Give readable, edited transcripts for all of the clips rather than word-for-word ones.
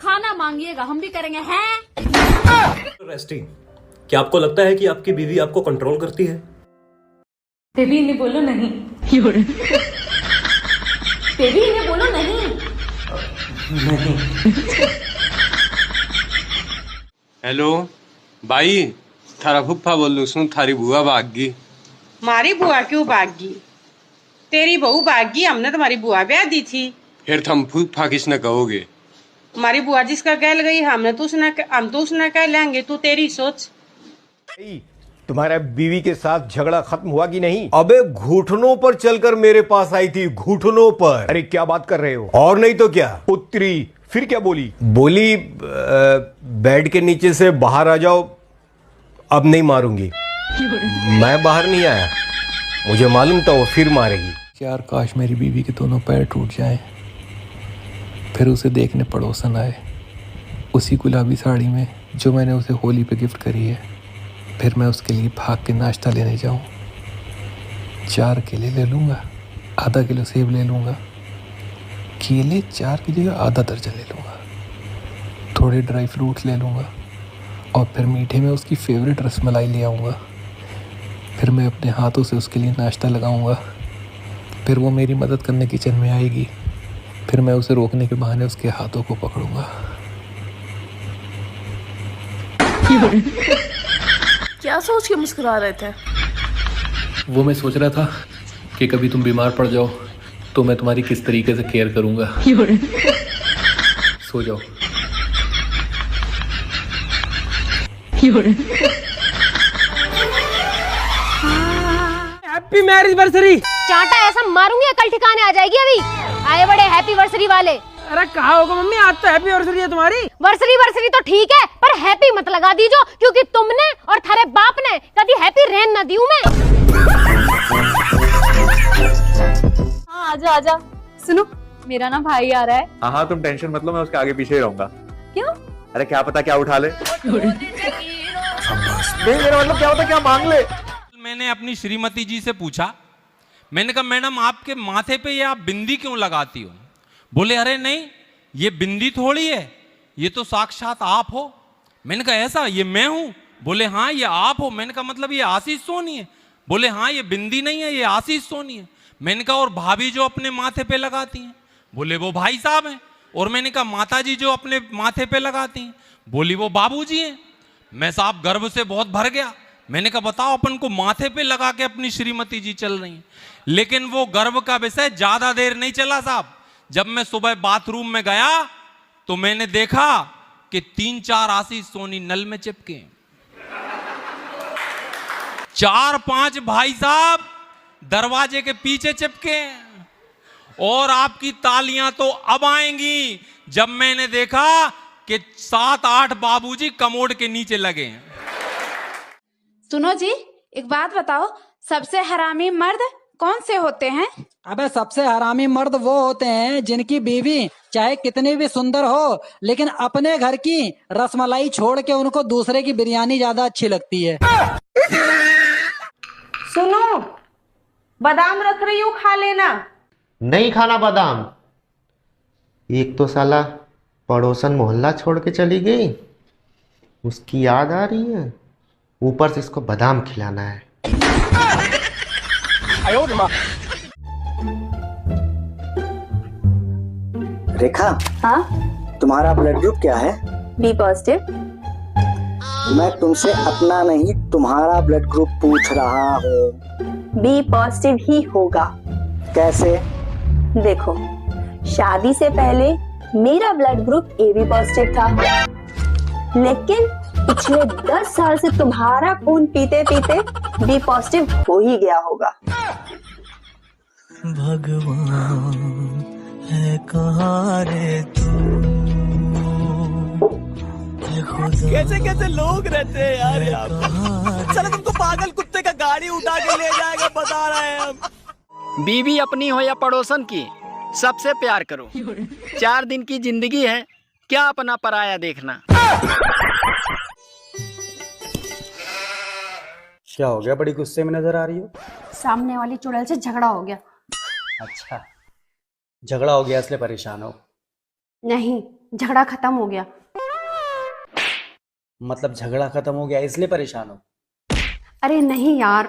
खाना मांगिएगा, हम भी करेंगे हैं। रेस्टिंग, क्या आपको लगता है कि आपकी बीवी आपको कंट्रोल करती है? बेबी इन्हें बोलो नहीं। बेबी इन्हें बोलो नहीं। हेलो भाई, थारा फुफ्फा बोल रहा हूँ, थारी बुआ भाग गई। हमारी बुआ क्यों भागी? तेरी बहू भागी, हमने तुम्हारी बुआ ब्याह दी थी। फिर तुम फुफ्फा किसने कहोगे? हमारी बुआ जिसका कह गई हम तो उसने कह लेंगे, तू तेरी सोच। तुम्हारा बीवी के साथ झगड़ा खत्म हुआ कि नहीं? अबे घुटनों पर चलकर मेरे पास आई थी, घुटनों पर। अरे क्या बात कर रहे हो? और नहीं तो क्या, उतरी, फिर क्या बोली? बोली बेड के नीचे से बाहर आ जाओ, अब नहीं मारूंगी। मैं बाहर नहीं आया, मुझे मालूम था वो फिर मारेगी। यार काश मेरी बीवी के दोनों पैर टूट जाएं, फिर उसे देखने पड़ोसन आए उसी गुलाबी साड़ी में जो मैंने उसे होली पे गिफ्ट करी है। फिर मैं उसके लिए भाग के नाश्ता लेने जाऊं। 4 केले ले लूँगा, आधा किलो सेब ले लूँगा, केले 4 की जगह आधा दर्जन ले लूँगा, थोड़े ड्राई फ्रूट्स ले लूँगा और फिर मीठे में उसकी फेवरेट रसमलाई ले आऊँगा। फिर मैं अपने हाथों से उसके लिए नाश्ता लगाऊँगा। फिर वो मेरी मदद करने किचन में आएगी। फिर मैं उसे रोकने के बहाने उसके हाथों को पकड़ूंगा। क्या सोच के मुस्कुरा रहे थे? वो मैं सोच रहा था कि कभी तुम बीमार पड़ जाओ तो मैं तुम्हारी किस तरीके से केयर करूंगा। सो जाओ। Happy marriage anniversary. चांटा ऐसा मारूंगी अकल ठिकाने आ जाएगी। अभी आए बड़े हैप्पी वर्सरी वाले। अरे कहा होगा मम्मी, आज तो हैप्पी एनिवर्सरी है तुम्हारी। वर्सरी तो ठीक है, पर हैप्पी मत लगा दीजो, क्योंकि तुमने और थारे बाप ने कभी हैप्पी रहन न दी मैं। हाँ आजा आजा। सुनो, मेरा ना भाई आ रहा है। हाँ तुम टेंशन मत लो, मैं उसके आगे पीछे ही रहूंगा। क्यों? अरे क्या पता क्या उठा ले। नहीं मेरा मतलब क्या होता, क्या मांग ले। मैंने अपनी श्रीमती जी से पूछा, मैंने कहा मैडम आपके माथे पे ये आप बिंदी क्यों लगाती हो? बोले अरे नहीं, ये बिंदी थोड़ी है, ये तो साक्षात आप हो। मैंने कहा ऐसा, ये मैं हूं? बोले हाँ ये आप हो। मैंने कहा मतलब ये आशीष सोनी है? बोले हाँ ये बिंदी नहीं है, ये आशीष सोनी है। मैंने कहा और भाभी जो अपने माथे पे लगाती हैं? बोले वो भाई साहब हैं। और मैंने कहा माता जी जो अपने माथे पे लगाती हैं? बोली वो बाबूजी हैं। मैं साहब गर्व से बहुत भर गया। मैंने कहा बताओ, अपन को माथे पे लगा के अपनी श्रीमती जी चल रही हैं। लेकिन वो गर्व का विषय ज्यादा देर नहीं चला साहब। जब मैं सुबह बाथरूम में गया तो मैंने देखा कि 3-4 आशीष सोनी नल में चिपके, 4-5 भाई साहब दरवाजे के पीछे चिपके, और आपकी तालियां तो अब आएंगी जब मैंने देखा कि 7-8 बाबूजी कमोड के नीचे लगे हैं। सुनो जी, एक बात बताओ, सबसे हरामी मर्द कौन से होते हैं? अबे सबसे हरामी मर्द वो होते हैं जिनकी बीवी चाहे कितनी भी सुंदर हो, लेकिन अपने घर की रसमलाई छोड़ के उनको दूसरे की बिरयानी ज्यादा अच्छी लगती है। सुनो, बादाम रख रही हूँ, खा लेना। नहीं खाना बादाम। एक तो साला पड़ोसन मोहल्ला छोड़ के चली गई, उसकी याद आ रही है, ऊपर से इसको बादाम खिलाना है। रेखा, हाँ तुम्हारा ब्लड ग्रुप क्या है? B positive. मैं तुमसे अपना नहीं तुम्हारा ब्लड ग्रुप पूछ रहा हूँ। बी पॉजिटिव ही होगा। कैसे? देखो, शादी से पहले मेरा blood group A B positive था, लेकिन पिछले 10 साल से तुम्हारा खून पीते पीते बी पॉजिटिव हो ही गया होगा। भगवान है कहाँ रे तू? कैसे कैसे लोग रहते हैं यार यहाँ पे। चलो तुमको पागल कुत्ते का गाड़ी उठा के ले जाएगा, बता रहे हैं हम। बीवी अपनी हो या पड़ोसन की, सबसे प्यार करो। 4 दिन की जिंदगी है, क्या अपना पराया देखना। क्या हो गया, बड़ी गुस्से में नजर आ रही हो? सामने वाली चुड़ैल से झगड़ा हो गया। अच्छा, झगड़ा हो गया इसलिए परेशान हो? नहीं, झगड़ा खत्म हो गया। मतलब झगड़ा खत्म हो गया इसलिए परेशान हो? अरे नहीं यार,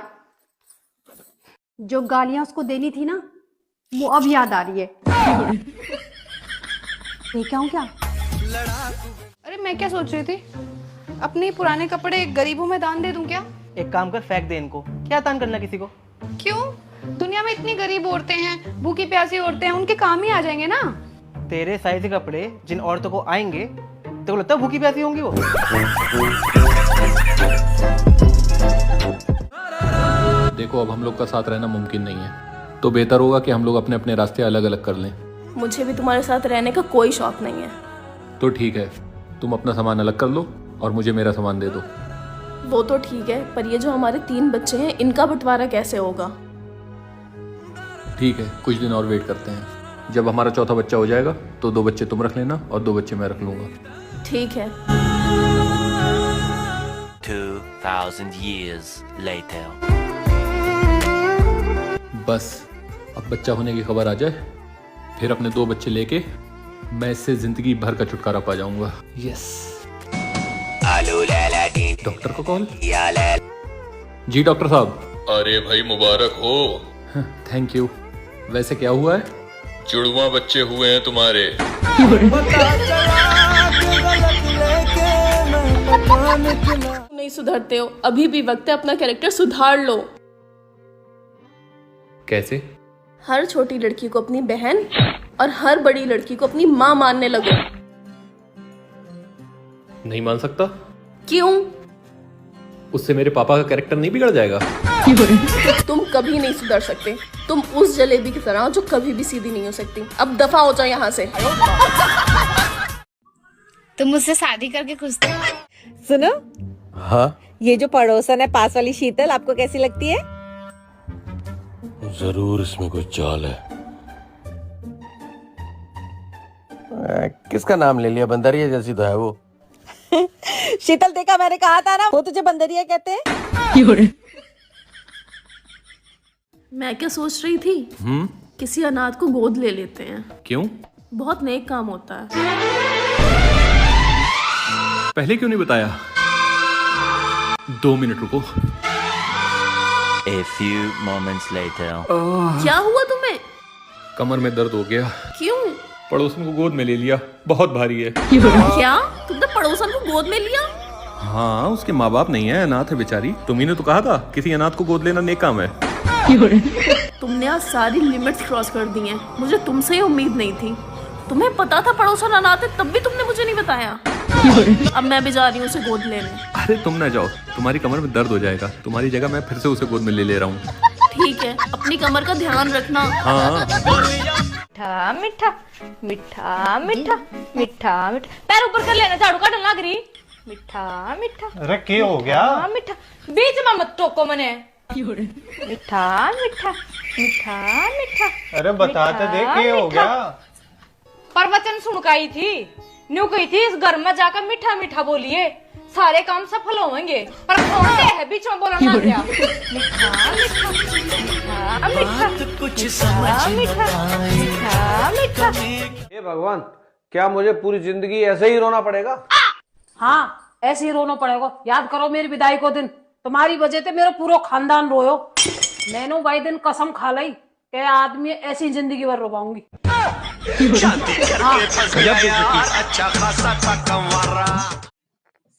जो गालियां उसको देनी थी ना वो अब याद आ रही है। ये क्या हो क्या? अरे मैं क्या सोच रही थी, अपने पुराने कपड़े गरीबों में दान दे दूं क्या? एक काम कर, फेंक दे इनको। क्या दान करना किसी को? क्यों? दुनिया में इतनी गरीब औरतें हैं, भूखी प्यासी औरतें हैं, उनके काम ही आ जाएंगे ना। तेरे साइज के कपड़े जिन औरतों को आएंगे तो लगता है भूखी प्यासी होंगी वो। देखो अब हम लोग का साथ रहना मुमकिन नहीं है, तो बेहतर होगा कि हम लोग अपने अपने रास्ते अलग अलग कर लें। मुझे भी तुम्हारे साथ रहने का कोई शौक नहीं है। तो ठीक है, तुम अपना सामान अलग कर लो और मुझे मेरा सामान दे दो। वो तो ठीक है, पर ये जो हमारे 3 बच्चे हैं इनका बंटवारा कैसे होगा? ठीक है, कुछ दिन और वेट करते हैं। जब हमारा चौथा बच्चा हो जाएगा तो 2 बच्चे तुम रख लेना और 2 बच्चे मैं रख लूंगा। ठीक है। 2000 years later. बस अब बच्चा होने की खबर आ जाए, फिर अपने 2 बच्चे लेके मैं इससे जिंदगी भर का छुटकारा पा जाऊंगा। यस। डॉक्टर को कॉल। जी डॉक्टर साहब। अरे भाई मुबारक हो। Thank you. वैसे क्या हुआ है? जुड़वा बच्चे हुए हैं तुम्हारे। नहीं सुधरते हो, अभी भी वक्त है, अपना कैरेक्टर सुधार लो। कैसे? हर छोटी लड़की को अपनी बहन और हर बड़ी लड़की को अपनी माँ मानने लगो। नहीं मान सकता। क्यों? उससे मेरे पापा का कैरेक्टर नहीं बिगड़ जाएगा? तुम कभी नहीं सुधर सकते। तुम उस जलेबी की तरह जो कभी भी सीधी नहीं हो सकती। अब दफा हो जाओ यहाँ से। तुम मुझसे शादी करके खुश थे? सुनो, हाँ ये जो पड़ोसन है पास वाली शीतल, आपको कैसी लगती है? जरूर इसमें कुछ चाल है। किसका नाम ले लिया? बंदरिया जैसी तो है वो। शीतल देखा, मैंने कहा था ना, वो तुझे बंदरिया कहते हैं। मैं क्या सोच रही थी, किसी अनाथ को गोद ले लेते हैं। क्यों? बहुत नेक काम होता है। पहले क्यों नहीं बताया? 2 मिनट रुको। A few moments later. क्या हुआ तुम्हें? कमर में दर्द हो गया। क्यों? पड़ोसन को गोद में ले लिया, बहुत भारी है। क्या? तुमने पड़ोसन को गोद में लिया? हाँ, उसके माँ बाप नहीं है, अनाथ है बेचारी। तुम्ही ने तो कहा था किसी अनाथ को गोद लेना नेक काम है। तुमने आज सारी लिमिट्स क्रॉस कर दी हैं। मुझे तुमसे ही उम्मीद नहीं थी। तुम्हें पता था पड़ोसन अनाथ है, तब भी तुमने मुझे नहीं बताया। अब मैं भी जा रही हूँ उसे गोद लेने। अरे तुम ना जाओ, तुम्हारी कमर में दर्द हो जाएगा। तुम्हारी जगह मैं फिर से उसे गोद में ले रहा हूँ। ठीक है, अपनी कमर का ध्यान रखना। हाँ। मीठा मीठा मीठा मीठा मीठा मीठा, पैर ऊपर कर लेना, झाड़ू काटने लग रही। मीठा मीठा। अरे क्या हो गया? मीठा, बीच में मत टोको मने। मीठा मीठा मीठा मीठा। अरे बता तो दे क्या हो गया? प्रवचन सुनकाई थी, न्यू कही थी इस घर में जाकर मीठा मीठा बोलिए, सारे काम सफल होंगे। पर कौन है बीच में बोलना ना गया। मीठा मीठा मीठा मीठा कुछ समझ मीठा मीठा मीठा। हे भगवान, क्या मुझे पूरी जिंदगी ऐसे ही रोना पड़ेगा? हाँ, ऐसे ही रोना पड़ेगा। याद करो मेरी विदाई को दिन, तुम्हारी वजह से मेरा पूरा खानदान रोयो। मैंने वही दिन कसम खा ली कि आदमी ऐसी जिंदगी भर रो पाऊंगी।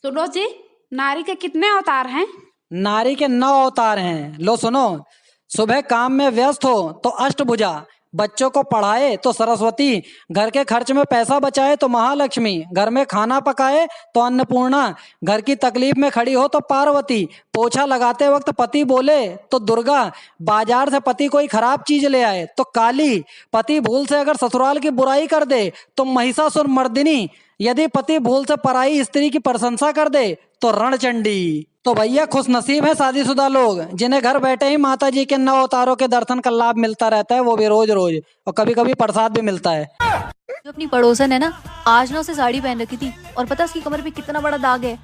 सुनो जी, नारी के कितने अवतार हैं? नारी के 9 अवतार हैं। लो सुनो, सुबह काम में व्यस्त हो तो अष्टभुजा, बच्चों को पढ़ाए तो सरस्वती, घर के खर्च में पैसा बचाए तो महालक्ष्मी, घर में खाना पकाए तो अन्नपूर्णा, घर की तकलीफ में खड़ी हो तो पार्वती, पोछा लगाते वक्त पति बोले तो दुर्गा, बाजार से पति कोई खराब चीज ले आए तो काली, पति भूल से अगर ससुराल की बुराई कर दे तो महिषासुर मर्दिनी, यदि पति भूल से पराई स्त्री की प्रशंसा कर दे तो रणचंडी। तो भैया खुश नसीब है शादीशुदा लोग, जिन्हें घर बैठे ही माता जी के 9 अवतारों के दर्शन का लाभ मिलता रहता है, वो भी रोज रोज, और कभी कभी प्रसाद भी मिलता है। जो अपनी पड़ोसन है ना, आज ना उसे साड़ी पहन रखी थी और पता उसकी कमर पे कितना बड़ा दाग है।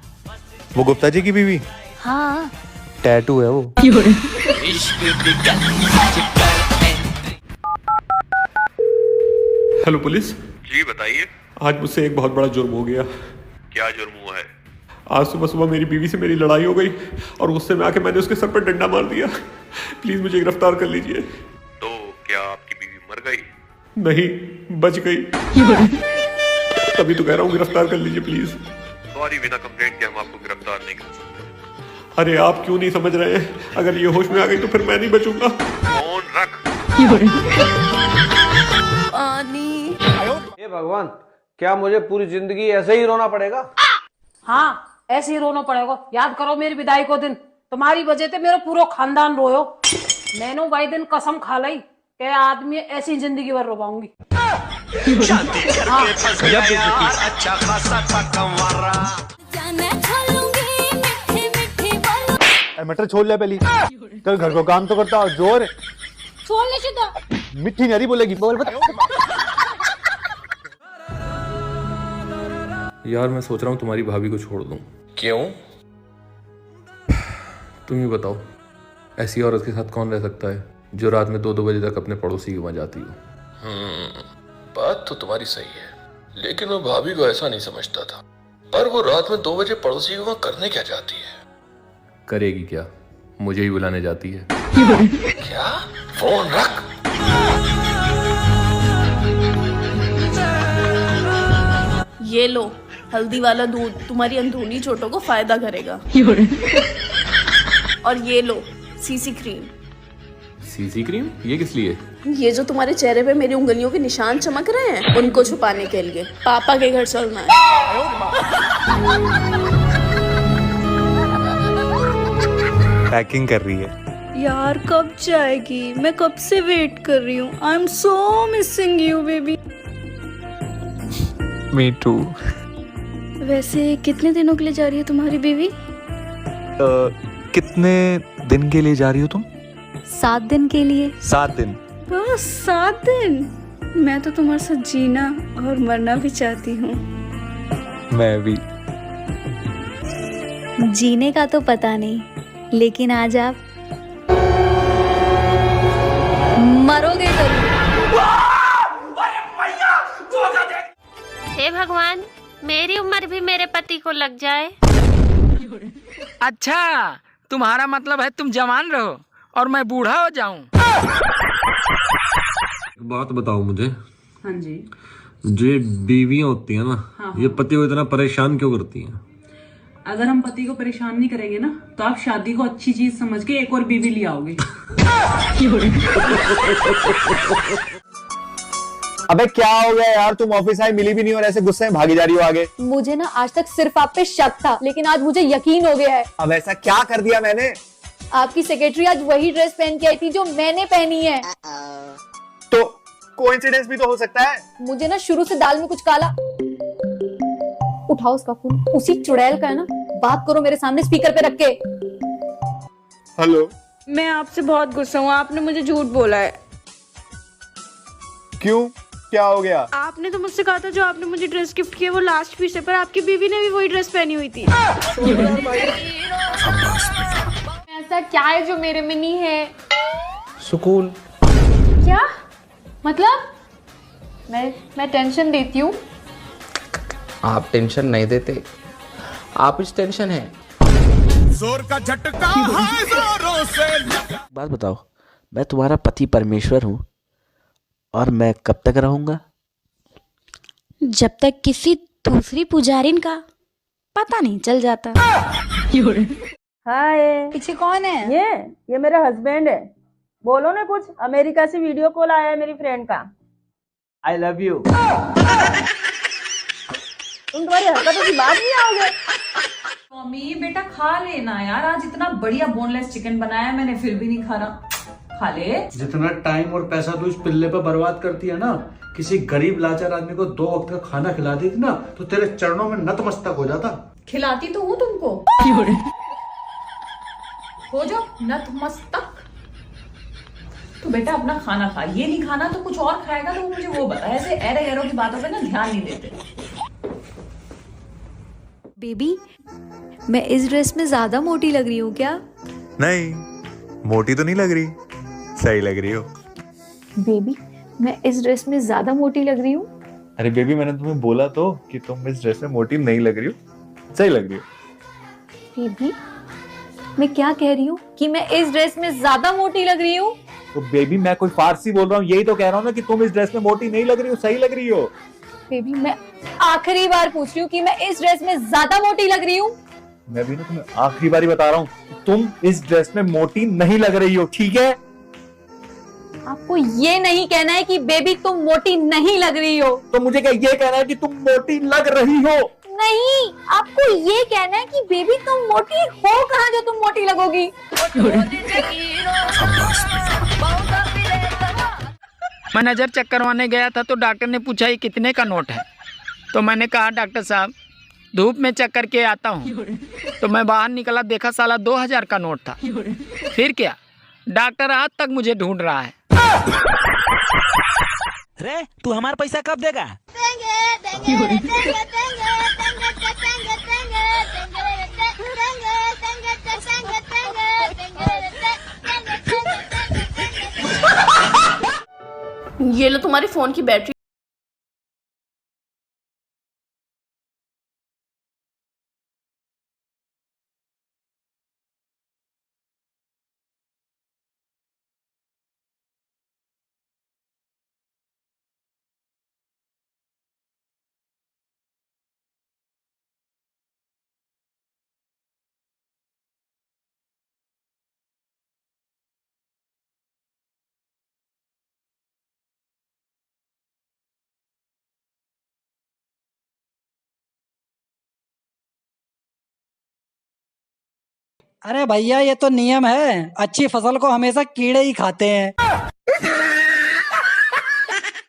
वो गुप्ता जी की बीवी? हाँ, टैटू है वो। हेलो पुलिस जी बताइए। आज मुझसे एक बहुत बड़ा जुर्म हो गया। क्या जुर्म हुआ है? आज सुबह मेरी बीवी से मेरी लड़ाई हो गई और गुस्से में आके मैंने उसके सर पर डंडा मार दिया। प्लीज मुझे गिरफ्तार कर लीजिए। तो क्या आपकी बीवी मर गई? नहीं, बच गई। तभी तो कह रहा हूँ गिरफ्तार कर लीजिए प्लीज। सॉरी, बिना कंप्लेंट के हम आपको गिरफ्तार नहीं कर सकते। अरे आप क्यों नहीं समझ रहे हैं? अगर ये होश में आ गई तो फिर मैं नहीं बचूंगा। फोन रख। पानी। हे भगवान, क्या मुझे पूरी जिंदगी ऐसे ही रोना पड़ेगा? हाँ, ऐसे ही रोना पड़ेगा। याद करो मेरी विदाई को दिन, तुम्हारी वजह से मेरा पूरा खानदान रोयो। मैंने वही दिन कसम खा ली कि आदमी ऐसी जिंदगी भर रो पाऊंगी। मटर छोड़ ले पहली, कल घर को काम तो करता और जोर छोड़ने सीधा मिट्टी नहीं बोलेगी। बोल यार मैं सोच रहा हूँ तुम्हारी भाभी को छोड़ दूँ। क्यों? तुम ही बताओ, ऐसी औरत के साथ कौन रह सकता है जो रात में 2-2 बजे तक अपने पड़ोसी के वहां जाती हो। बात तो तुम्हारी सही है, लेकिन मैं भाभी को ऐसा नहीं समझता था। पर वो रात में 2 बजे पड़ोसी के वहां करने क्या जाती है? करेगी क्या? मुझे ही बुलाने जाती है। क्या? फोन रख। ये लो, हल्दी वाला दूध तुम्हारी अंदरूनी चोटों को फायदा करेगा। और ये लो, सीसी क्रीम। CC cream? ये किस लिए? ये जो तुम्हारे चेहरे पे मेरी उंगलियों के निशान चमक रहे हैं, उनको छुपाने के लिए। पापा के घर चलना है। पैकिंग कर रही है यार, कब जाएगी? मैं कब से वेट कर रही हूँ। I am so missing you baby. Me too. वैसे कितने दिनों के लिए जा रही है तुम्हारी बीवी? कितने दिन के लिए जा रही हो तुम? 7 दिन के लिए। 7 दिन? बस 7 दिन? मैं तो तुम्हारे साथ जीना और मरना भी चाहती हूँ। मैं भी। जीने का तो पता नहीं, लेकिन आज आप मरोगे जरूर। हे भगवान, मेरी उम्र भी मेरे पति को लग जाए। अच्छा, तुम्हारा मतलब है तुम जवान रहो और मैं बूढ़ा हो जाऊं। बात बताओ मुझे। हाँ जी। जो ये बीवियां होती है ना, हाँ। ये पति को इतना परेशान क्यों करती हैं? अगर हम पति को परेशान नहीं करेंगे ना, तो आप शादी को अच्छी चीज समझ के एक और बीवी ले आओगे। अबे क्या हो गया यार, तुम ऑफिस आई मिली भी नहीं और ऐसे गुस्से में भागी जा रही हो आगे। मुझे ना आज तक सिर्फ आप पे शक था, लेकिन आज मुझे यकीन हो गया है। अब ऐसा क्या कर दिया मैंने? आपकी सेक्रेटरी आज वही ड्रेस पहन के आई थी जो मैंने पहनी है। तो कोइंसिडेंस भी तो हो सकता है। मुझे ना शुरू से दाल में कुछ काला। उठाओ उसका फोन, उसी चुड़ैल का है ना। बात करो मेरे सामने स्पीकर पे रख के। हेलो। मैं आपसे बहुत गुस्सा हूँ, आपने मुझे झूठ बोला है। क्यों, क्या हो गया? आपने तो मुझसे कहा था जो आपने मुझे ड्रेस गिफ्ट किया वो लास्ट पीस है, पर आपकी बीवी ने भी वही ड्रेस पहनी हुई थी। ऐसा क्या है जो मेरे में नहीं है? सुकून। क्या मतलब? मैं टेंशन देती हूँ। आप टेंशन नहीं देते, आप इस टेंशन है। जोर का झटका है जोरों से। बात बताओ, मैं तुम्हारा पति परमेश्वर हूँ और मैं कब तक रहूंगा? जब तक किसी दूसरी पुजारिन का पता नहीं चल जाता। हाय, पीछे कौन है? ये मेरा हस्बैंड है। बोलो ना कुछ। अमेरिका से वीडियो कॉल आया है मेरी फ्रेंड का। I love you. तुम तुम्हारी हरकतों की बात नहीं आओगे। मम्मी बेटा खा लेना यार, आज इतना बढ़िया बोनलेस चिकन बनाया मैंने, फिर भी नहीं खा रहा। खा ले। जितना टाइम और पैसा तू इस पिल्ले पे बर्बाद करती है ना, किसी गरीब लाचार आदमी को 2 वक्त का खाना खिला देती ना, तो तेरे चरणों में नतमस्तक हो जाता। खिलाती तो हूँ तुमको। हो जाओ नतमस्तक। तो बेटा अपना खाना खा, ये नहीं खाना तो कुछ और खाएगा तो मुझे वो बता। ऐसे एरे गैरों की बातों पे ना ध्यान नहीं देते। बेबी, मैं इस ड्रेस में ज्यादा मोटी लग रही हूँ क्या? नहीं, मोटी तो नहीं लग रही, सही लग रही हो। बेबी, मैं इस ड्रेस में ज्यादा मोटी लग रही हूँ? अरे बेबी, मैंने तुम्हें बोला तो कि तुम इस ड्रेस में मोटी नहीं लग रही हो, सही लग रही हो। बेबी, मैं क्या कह रही हूँ कि मैं इस ड्रेस में ज्यादा मोटी लग रही हूँ? तो बेबी, मैं कोई फारसी बोल रहा हूँ, यही तो कह रहा हूँ ना कि तुम इस ड्रेस में मोटी नहीं लग रही हो, सही लग रही हो। बेबी, मैं आखिरी बार पूछ रही हूँ कि मैं इस ड्रेस में ज्यादा मोटी लग रही हूँ? मैं भी ना तुम्हें आखिरी बारी बता रहा हूँ, तुम इस ड्रेस में मोटी नहीं लग रही हो, ठीक है? आपको ये नहीं कहना है कि बेबी तुम मोटी नहीं लग रही हो? तो मुझे क्या ये कहना है कि तुम मोटी लग रही हो? नहीं, आपको ये कहना है कि बेबी तुम मोटी हो कहाँ जो तुम मोटी लगोगी? मैं नज़र चेक करवाने गया था तो डॉक्टर ने पूछा ये कितने का नोट है। तो मैंने कहा डॉक्टर साहब धूप में चेक करके आता हूँ। तो मैं बाहर निकला, देखा साला 2000 का नोट था। फिर क्या, डॉक्टर आज तक मुझे ढूंढ रहा है। रे तू हमारा पैसा कब देगा? ये लो तुम्हारे फोन की बैटरी। अरे भैया, ये तो नियम है, अच्छी फसल को हमेशा कीड़े ही खाते हैं।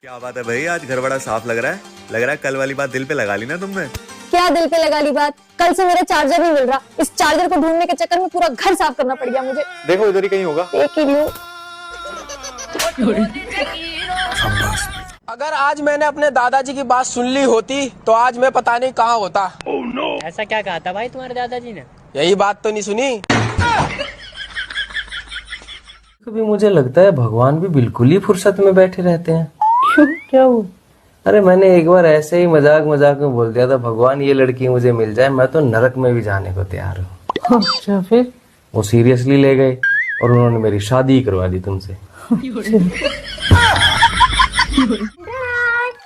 क्या बात है भाई, आज घर बड़ा साफ लग रहा है। लग रहा है कल वाली बात दिल पे लगा ली ना तुमने। क्या दिल पे लगा ली बात? कल से मेरा चार्जर नहीं मिल रहा। इस चार्जर को ढूंढने के चक्कर में पूरा घर साफ करना पड़ गया मुझे। देखो इधर ही कहीं होगा। देख ही लियो। अगर आज मैंने अपने दादाजी की बात सुन ली होती तो आज मैं पता नहीं कहाँ होता। ऐसा क्या कहा था भाई तुम्हारे दादाजी ने? यही बात तो नहीं सुनी। कभी मुझे लगता है भगवान भी बिल्कुल ही फुर्सत में बैठे रहते हैं। क्यों, क्या हुआ? अरे मैंने एक बार ऐसे ही मजाक मजाक में बोल दिया था, भगवान ये लड़की मुझे मिल जाए मैं तो नरक में भी जाने को तैयार हूँ। अच्छा, फिर वो सीरियसली ले गए और उन्होंने मेरी शादी करवा दी तुमसे।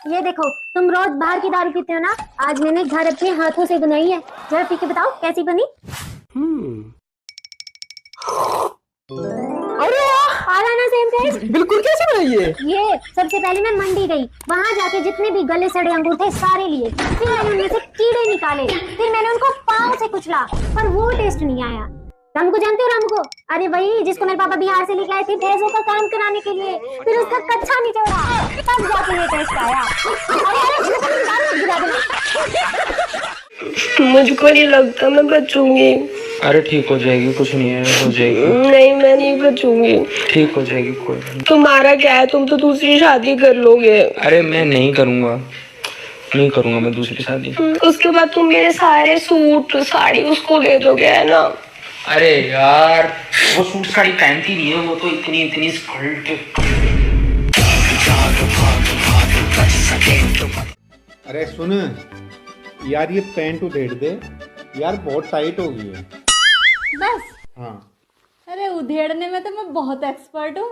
ये देखो, तुम रोज बाहर की दारू पीते हो ना, आज मैंने घर अपने हाथों से बनाई है। जरा पी के बताओ कैसी बनी? अरे ना सेम टेस्ट। बिल्कुल कैसे बनाई है? ये सबसे पहले मैं मंडी गई, वहाँ जाके जितने भी गले सड़े अंगूर थे सारे लिए, फिर मैंने उनमें से कीड़े निकाले, फिर मैंने उनको पाँव से कुचला, पर वो टेस्ट नहीं आया। राम को जानते हो? राम को, अरे वही जिसको मेरे पापा बिहार से लेके आए थे भैंसों का काम कराने के लिए, फिर उसका कच्चा निचोड़ा, तब जाके ये टेस्ट आया। मुझको नहीं लगता मैं बचूंगी। अरे ठीक हो जाएगी, कुछ नहीं है, हो जाएगी। नहीं, मैं नहीं बचूंगी। ठीक हो जाएगी, कोई नहीं। तुम्हारा क्या है, तुम तो दूसरी शादी कर लोगे। अरे मैं नहीं करूँगा, नहीं करूँगा मैं दूसरी शादी। उसके बाद तुम मेरे सारे सूट साड़ी उसको दे दोगे, है ना? अरे यार, वो सूट साड़ी पहनती नहीं है, वो तो इतनी इतनी स्कर्ट। अरे सुन यार, ये पैंट उधेड़ दे यार, बहुत टाइट हो गई है। बस। हाँ। अरे उधेड़ने में तो मैं बहुत एक्सपर्ट हूँ।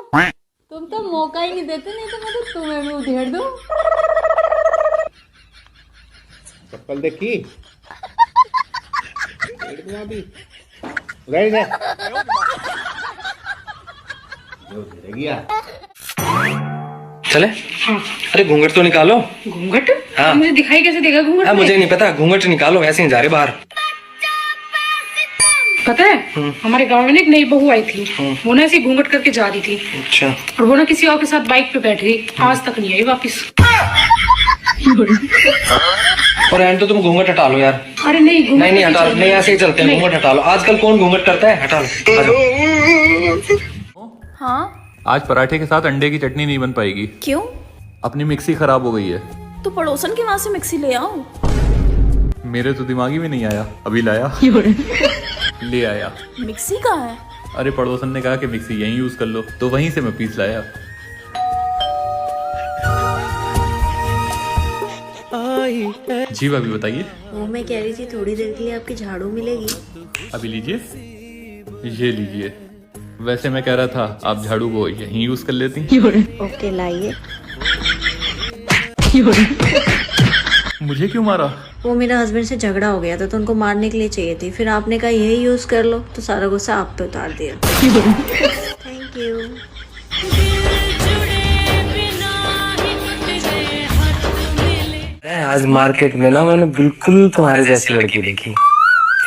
तुम तो मौका ही नहीं देते, नहीं तो मैं तो तुम्हें भी उधेड़ दूँ। चप्पल देखी? चले? अरे घूंघट तो निकालो। घूंघट? हाँ। मुझे दिखाई कैसे देगा घूंघट? मुझे नहीं पता, घूंघट निकालो, वैसे ही जा रहे बाहर। पता है हमारे गांव में ना एक नई बहू आई थी, वो ना ऐसे घूंघट करके जा रही थी। अच्छा। और वो ना किसी और के साथ बाइक पे बैठ गई, आज तक नहीं आई वापिस। और एंड तो तुम घूंघट हटा लो यार। अरे नहीं, नहीं हटा लो, नहीं ऐसे ही चलते हैं, घूंघट हटा लो। आजकल कौन घूंघट करता है, हटा लो। हाँ, आज पराठे के साथ अंडे की चटनी नहीं बन पाएगी। क्यों? अपनी मिक्सी खराब हो गई है। तो पड़ोसन के वहाँ से मिक्सी ले आओ। मेरे तो दिमाग ही में नहीं आया, अभी लाया। ले आया। मिक्सी कहाँ है? अरे पड़ोसन ने कहा कि मिक्सी यहीं यूज कर लो, तो वहीं से मैं पीस लाया। जी भाभी बताइए। वो मैं कह रही थी थोड़ी देर के लिए आपकी झाड़ू मिलेगी? अभी लीजिए, ये लीजिए। वैसे मैं कह रहा था आप झाड़ू को यहीं यूज कर लेती। ओके लाइए। मुझे क्यों मारा? वो मेरे हस्बैंड से झगड़ा हो गया था तो उनको मारने के लिए चाहिए थी, फिर आपने कहा यही यूज कर लो तो सारा गुस्सा आप पे उतार दिया। Thank you. आज मार्केट में ना मैंने बिल्कुल तुम्हारे जैसी लड़की देखी।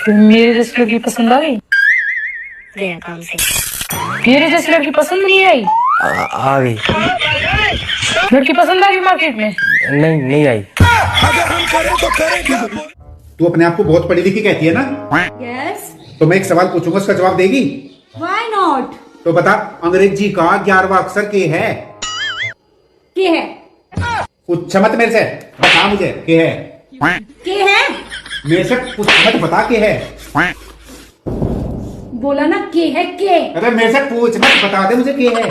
मेरे जैसी लड़की पसंद आ गई? मेरे जैसी लड़की पसंद नहीं आई? आ गई। लड़की पसंद आ गई मार्केट में? नहीं आई। तू अपने आप को बहुत पढ़ी लिखी कहती है ना? यस। तो मैं एक सवाल पूछूंगा, उसका जवाब देगी? Why not? तो बता, अंग्रेजी का 11वां अक्षर के है? के है? पूछ मत मेरे से, बता मुझे के है? के है? मेरे से पूछ मत, बता के है? बोला ना के है के। अरे मेरे से पूछ मत, बता दे मुझे के है?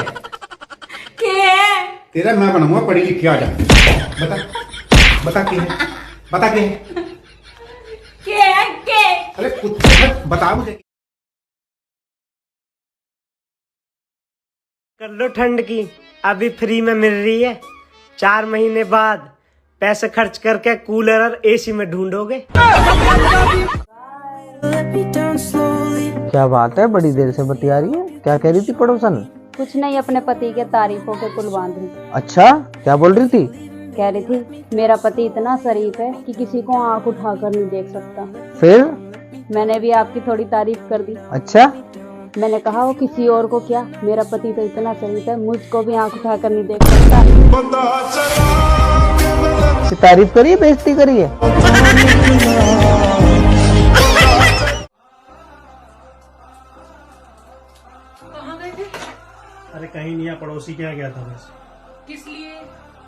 के है? तेरा मैं बनूंगा पढ़ी लिखी, आ जा बता के है, बता के है? के है के? अरे पूछ मत, बता मुझे। कर लो ठंड की, अभी फ्री में मिल रही है। 4 महीने बाद पैसे खर्च करके कूलर और एसी में ढूंढोगे। क्या बात है, बड़ी देर से बतिया रही है? क्या कह रही थी पड़ोसन? कुछ नहीं, अपने पति के तारीफों के पुल बांध रही। अच्छा, क्या बोल रही थी? कह रही थी मेरा पति इतना शरीफ है कि किसी को आंख उठाकर नहीं देख सकता। फिर मैंने भी आपकी थोड़ी तारीफ कर दी। अच्छा, मैंने कहा वो किसी और को क्या, मेरा पति तो इतना शरीफ है, मुझको भी आंख उठाकर नहीं देख सकता। तारीफ करिए, बेइज्जती करिए। अरे कहीं नहीं, पड़ोसी के यहाँ गया था बस। किस लिए?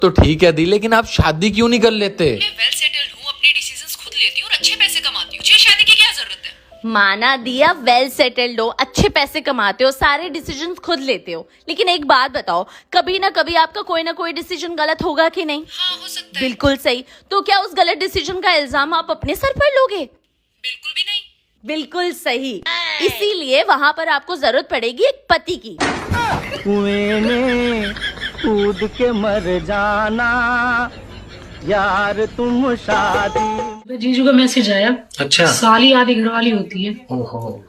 तो ठीक है दी, लेकिन आप शादी क्यों नहीं कर लेते? मैं वेल सेटल्ड हूँ, अपने डिसीजंस खुद लेती हूँ और अच्छे पैसे कमाती हूँ। मुझे शादी की क्या जरूरत है? माना दिया, वेल सेटल्ड हो, अच्छे पैसे कमाते हो, सारे डिसीजंस खुद लेते हो, लेकिन एक बात बताओ, कभी ना कभी आपका कोई ना कोई डिसीजन गलत होगा कि नहीं? हाँ, हो सकता है। बिल्कुल सही। तो क्या उस गलत डिसीजन का इल्जाम आप अपने सर पर लोगे? बिल्कुल भी नहीं। बिल्कुल सही। इसीलिए वहाँ पर आपको जरूरत पड़ेगी एक पति की। कुएं में कूद के मर जाना यार तुम शादी। जीजू का मैसेज आया। अच्छा। साली आधी घरवाली होती है। ओहो।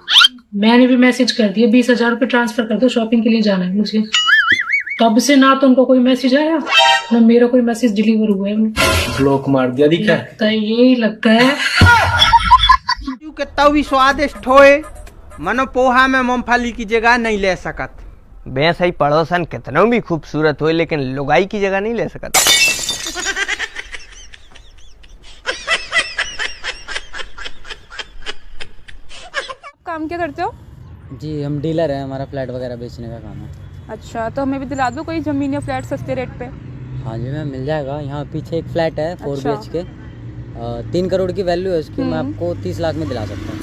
मैंने भी मैसेज कर दिया, 20,000 रुपए ट्रांसफर कर दो, शॉपिंग के लिए जाना है मुझे। तब से ना तो उनको कोई मैसेज आया ना मेरा कोई मैसेज डिलीवर हुआ है। ब्लॉक मार दिया दिखा? यही लगता है। कितना भी स्वादिष्ट होए, मनो पोहा में मूंगफली की जगह नहीं ले सकत। बे सही पड़ोसन कितना भी खूबसूरत हो, लेकिन लुगाई की जगह नहीं ले सकत। काम क्या करते हो? जी हम डीलर हैं, हमारा फ्लैट वगैरह बेचने का काम है। अच्छा, तो हमें भी दिला दो कोई जमीन या फ्लैट सस्ते रेट पे। हाँ जी मैम, मिल जाएगा। यहाँ पीछे एक फ्लैट है 4 अच्छा। BHK, 3 करोड़ की वैल्यू है उसकी। मैं आपको 30 लाख में दिला सकता हूँ।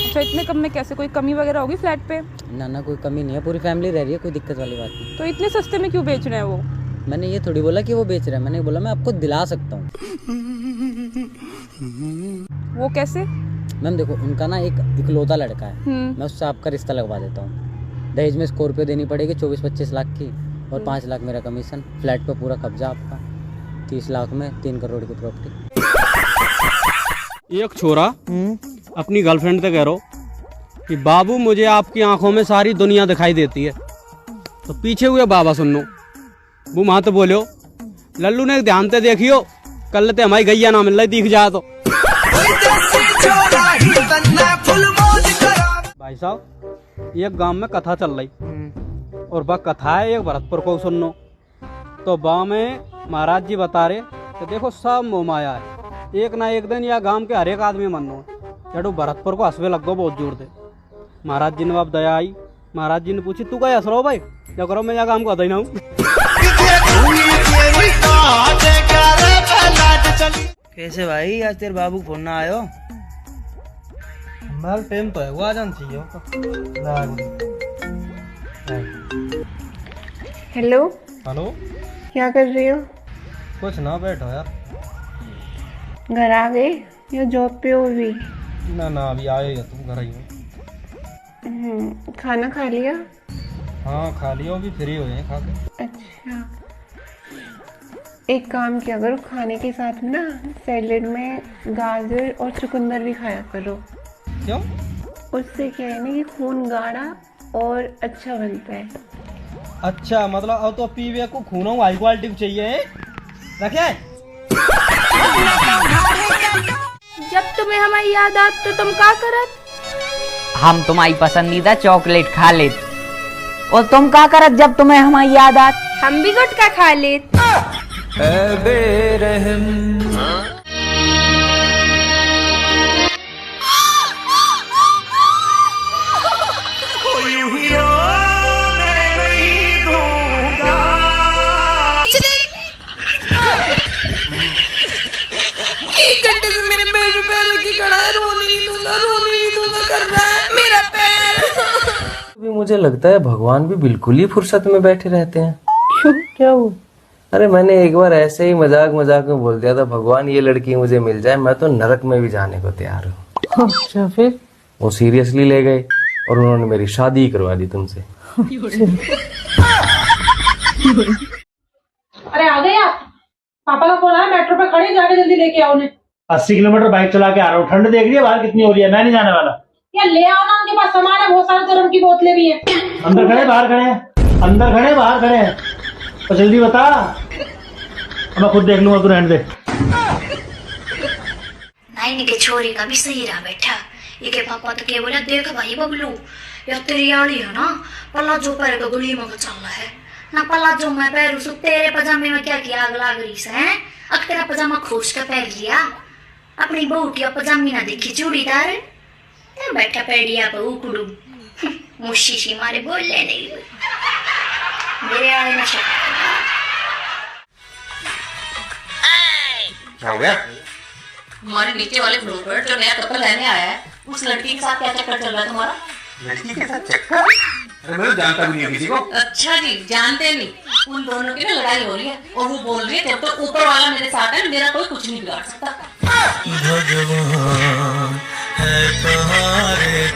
अच्छा, इतने कम में कैसे? कोई कमी वगैरह होगी फ्लैट पे? ना कोई कमी नहीं है, पूरी फैमिली रह रही है, कोई दिक्कत वाली बात नहीं। तो इतने सस्ते में क्यों बेच रहे हैं वो? मैंने ये थोड़ी बोला कि वो बेच रहा है, मैंने बोला मैं आपको दिला सकता हूँ। वो कैसे? मैम देखो, उनका ना एक इकलौता लड़का है, मैं उससे आपका रिश्ता लगवा देता हूँ। दहेज में स्कॉर्पियो देनी पड़ेगी 24-25 लाख की, और 5 लाख मेरा कमीशन। फ्लैट पे पूरा कब्जा आपका, 30 लाख में 3 करोड़ की प्रॉपर्टी। एक छोरा अपनी गर्लफ्रेंड से कह रहा कि बाबू मुझे आपकी आंखों में सारी दुनिया दिखाई देती है, तो पीछे हुए बाबा सुन लो। वो माँ तो बोलो लल्लू ने ध्यान से देखियो, कल ते हमारी गैया ना मिल रही, दिख जाए तो। भाई साहब, एक गांव में कथा चल रही, और वह कथा है एक भरतपुर को सुनो। तो गाँव में महाराज जी बता रहे कि देखो सब मोह माया है, एक ना एक दिन या गांव के हर एक आदमी मनो जड़ो भरतपुर को हंसवे लग गो बहुत जोर दे। महाराज जी ने अब दया आई, महाराज जी ने पूछी तू क्या हंस रहा हो भाई? क्या करो, मैं या काम करता ही ना हूँ। कैसे भाई, आज तेरे बाबू फोन ना आयो? माल टाइम तो है, वो आ जाना चाहिए। हेलो, हेलो, क्या कर रही हो? कुछ ना, बैठो यार। घर आ गए या जॉब पे हो भी? ना अभी आए या तुम घर आई हो? खाना खा लिया? हाँ खा लिया, अभी फ्री हुए हैं खा के। अच्छा, एक काम किया करो, खाने के साथ ना सैलेड में गाजर और चुकंदर भी खाया करो। क्यों? उससे क्या है ना कि खून गाढ़ा और अच्छा बनता है। अच्छा, मतलब अब तो पीवे को खून हाई क्वालिटी चाहिए रखे। जब तुम्हें हमारी याद आत तो तुम क्या करत? हम तुम्हारी पसंदीदा चॉकलेट खा लेते। और तुम क्या करत जब तुम्हें हमारी याद आत? हम भी गुटखा खा लेते। एक घंटे से मेरे पैर पे पैर रखी खड़ा है, रोने नहीं दूंगा कर रहा है मेरा पैर। अभी मुझे लगता है भगवान भी बिल्कुल ही फुर्सत में बैठे रहते हैं। क्यों, क्या हुआ? अरे मैंने एक बार ऐसे ही मजाक में बोल दिया था, भगवान ये लड़की मुझे मिल जाए मैं तो नरक में भी जाने को तैयार हूँ। अच्छा, फिर? वो सीरियसली ले गए और उन्होंने मेरी शादी करवा दी तुमसे। अरे आ गए आप? पापा का फोन आया, मेट्रो पे खड़े, जाके जल्दी लेके आओ उन्हें। 80 किलोमीटर बाइक चला के आ रहा हूँ, ठंड देख रही है बाहर कितनी हो रही है, मैं नहीं जाने वाला। या ले आओ ना, उनके पास सामान है, बहुत सारे चरम की बोतलें भी हैं। अंदर खड़े बाहर खड़े हैं, अंदर खड़े बाहर खड़े हैं, तो जल्दी बता, मैं खुद देख लूंगा, तू रहने दे। नाइन के छोरी का भी सही रहा बैठा। ये के पापा तो क्या बोला, देख भाई बबलू या तेरी याड़ी है ना, पला जो पैर का गुली में चल रहा है ना, पला जो मैं पैर सु तेरे पजामे में क्या किया, आग लाग रही है। अब तेरा पजामा खोज कर पहन लिया, अपनी बहू की पजामी ना देखी चूड़ीदार, बैठा पेड़िया पे उकड़ू मुशी मारे बोल ले नहीं मेरे आए ना। क्या हो गया? हमारे नीचे वाले फ्लोर पर जो नया कपल रहने आया है, उस लड़की के साथ क्या चक्कर चल रहा है तुम्हारा? लड़की के साथ चक्कर? अरे मैं जानता भी नहीं किसी को। अच्छा जी, जानते नहीं। उन दोनों की ना लड़ाई हो रही है और वो बोल रही है जब तो ऊपर वाला मेरे साथ है, मेरा कोई कुछ नहीं बिगाड़ सकता। भगवान है तुम्हारे